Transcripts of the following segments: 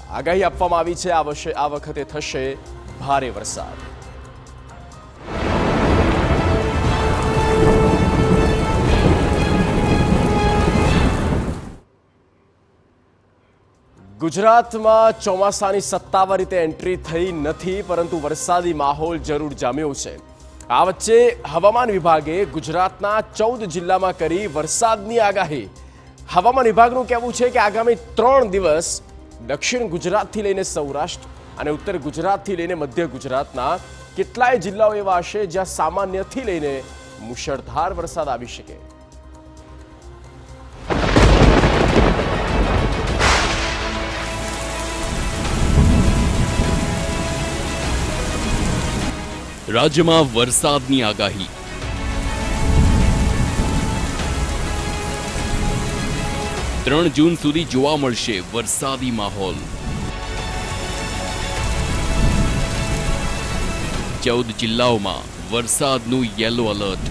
આગાહી આપવામાં આવી છે આ વખતે થશે ભારે વરસાદ। ગુજરાતમાં ચોમાસાની સત્તાવાર રીતે એન્ટ્રી થઈ નથી, પરંતુ વરસાદી માહોલ જરૂર જામ્યો છે। આ વચ્ચે હવામાન વિભાગે ગુજરાતના 14 જિલ્લામાં કરી વરસાદની આગાહી। હવામાન વિભાગનું કહેવું છે કે આગામી 3 દિવસ દક્ષિણ ગુજરાતથી લઈને સૌરાષ્ટ્ર અને ઉત્તર ગુજરાતથી લઈને મધ્ય ગુજરાતના કેટલાય જિલ્લાઓ એવા હશે જ્યાં સામાન્યથી લઈને મુશળધાર વરસાદ આવી શકે। રાજ્યમાં વરસાદની આગાહી। ત્રણ જૂન સુધી જોવા મળશે વરસાદી માહોલ। 14 જિલ્લાઓમાં વરસાદનું યેલો એલર્ટ।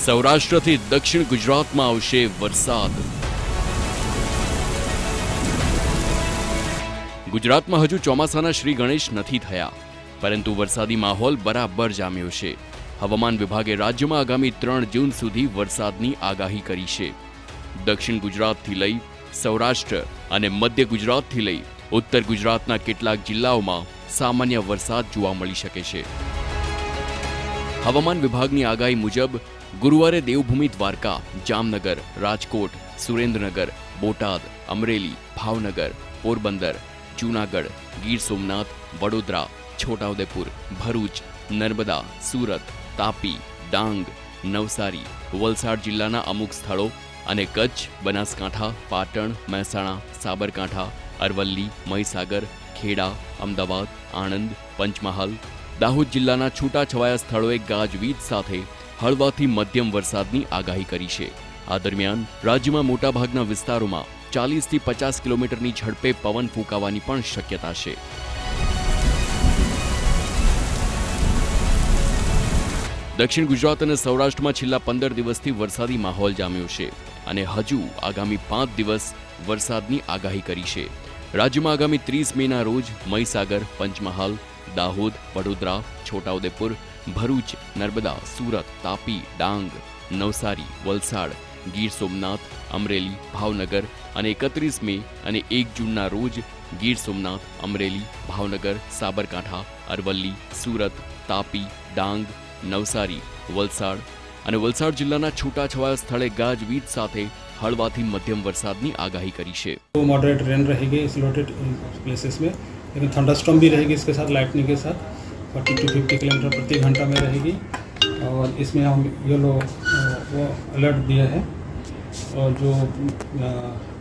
સૌરાષ્ટ્રથી દક્ષિણ ગુજરાતમાં આવશે વરસાદ। ગુજરાતમાં હજુ ચોમાસાના શ્રી ગણેશ નથી થયા, પરંતુ વરસાદી માહોલ બરાબર જામ્યો છે। હવામાન વિભાગે રાજ્યમાં આગામી 3 જૂન સુધી વરસાદની આગાહી કરી છે। દક્ષિણ ગુજરાતથી લઈ સૌરાષ્ટ્ર અને મધ્ય ગુજરાતથી લઈ ઉત્તર ગુજરાતના કેટલાક જિલ્લાઓમાં સામાન્ય વરસાદ જોવા મળી શકે છે। હવામાન વિભાગની આગાહી મુજબ ગુરુવારે દેવભૂમિ દ્વારકા, જામનગર, રાજકોટ, સુરેન્દ્રનગર, બોટાદ, અમરેલી, ભાવનગર, પોરબંદર, જૂનાગઢ, ગીર સોમનાથ, વડોદરા, છોટાઉદેપુર, ભરૂચ, નર્મદા, સુરત, તાપી, ડાંગ, નવસારી, વલસાડ જિલ્લાના અમુક સ્થળો અને કચ્છ, બનાસકાંઠા, પાટણ, મહેસાણા, સાબરકાંઠા, અરવલ્લી, મહીસાગર, ખેડા, અમદાવાદ, આણંદ, પંચમહાલ, દાહોદ જિલ્લાના છૂટાછવાયા સ્થળોએ ગાજવીજ સાથે હળવાથી મધ્યમ વરસાદની આગાહી કરી છે। આ દરમિયાન રાજ્યમાં મોટાભાગના વિસ્તારોમાં 40 થી 50 કિલોમીટરની ઝડપે પવન ફૂંકાવાની પણ શક્યતા છે। દક્ષિણ ગુજરાત અને સૌરાષ્ટ્રમાં છેલ્લા 15 દિવસથી વરસાદી માહોલ જામ્યો છે અને હજુ આગામી 5 દિવસ વરસાદની આગાહી કરી છે। રાજ્યમાં આગામી 30 મેના રોજ મહીસાગર, પંચમહાલ, દાહોદ, વડોદરા, છોટાઉદેપુર, ભરૂચ, નર્મદા, સુરત, તાપી, ડાંગ, નવસારી, વલસાડ, ગીર સોમનાથ, અમરેલી, ભાવનગર અને 31 મે અને 1 જૂનના રોજ ગીર સોમનાથ, અમરેલી, ભાવનગર, સાબરકાંઠા, અરવલ્લી, સુરત, તાપી, ડાંગ, નવસારી, વલસાડ અને વલસાડ જિલ્લાના છૂટાછવાયા સ્થળે ગાજવીજ સાથે હળવાથી મધ્યમ વરસાદની આગાહી કરી છે। मॉडरेट रेन रहेगी स्लॉटेड प्लेसेस में, लेकिन थंडरस्टॉर्म भी रहेगी इसके साथ, लाइटनिंग के साथ 40 to 50 किलोमीटर प्रति घंटा में रहेगी। और इसमें हम येलो वो अलर्ट दिया है। और जो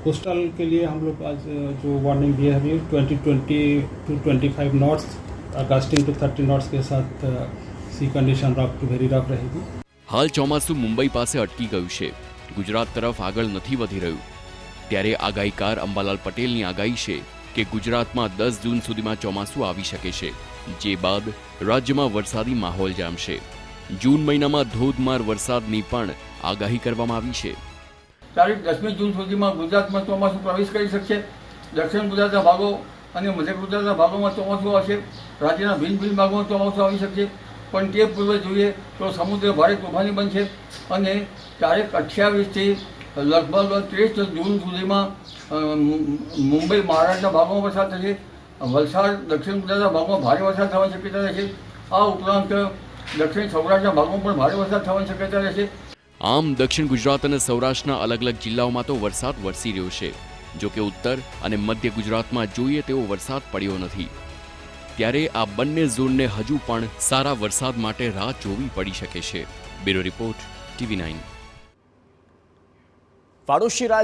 कोस्टल के लिए हम लोग आज जो वार्निंग दिया है अभी 20 to 25 knots, gusting to 30 knots के साथ sea condition rough to very rough रहेगी। હાલ ચોમાસું મુંબઈ પાસે અટકી ગયું છે, ગુજરાત તરફ આગળ નથી વધી રહ્યું। ત્યારે આગાહીકાર અંબાલાલ પટેલની આગાહી છે કે ગુજરાતમાં 10 જૂન સુધીમાં ચોમાસું આવી શકે છે, જે બાદ રાજ્યમાં વરસાદી માહોલ જામશે। જૂન મહિનામાં ધોધમાર વરસાદની પણ આગાહી કરવામાં આવી છે। તારીખ 10મી જૂન સુધીમાં ગુજરાતમાં ચોમાસું પ્રવેશ કરી શકશે। દક્ષિણ ગુજરાતના ભાગો અને મધ્ય ગુજરાતના ભાગોમાં ચોમાસું આવશે। રાજ્યના ભિન્ન ભિન્ન ભાગોમાં ચોમાસું આવી શકશે, પણ તે પૂર્વે જોઈએ તો સમુદ્ર ભારે તોફાની બનશે અને તારીખ 28થી લગભગ 30 જૂન સુધીમાં મુંબઈ, મહારાષ્ટ્રના ભાગોમાં વરસાદ થશે। વલસાડ, દક્ષિણ ગુજરાતના ભાગોમાં ભારે વરસાદ થવાની શક્યતા રહેશે। આ ઉપરાંત દક્ષિણ સૌરાષ્ટ્રના ભાગોમાં પણ ભારે વરસાદ થવાની શક્યતા રહેશે। આમ દક્ષિણ ગુજરાત અને સૌરાષ્ટ્રના અલગ અલગ જિલ્લાઓમાં તો વરસાદ વરસી રહ્યો છે, જો કે ઉત્તર અને મધ્ય ગુજરાતમાં જોઈએ તેવો વરસાદ પડ્યો નથી। ત્યારે આ બંને ઝોનને હજુ પણ સારા વરસાદ માટે રાહ જોવી પડી શકે છે। Bureau report, TV9। પાડોશી રાજ્ય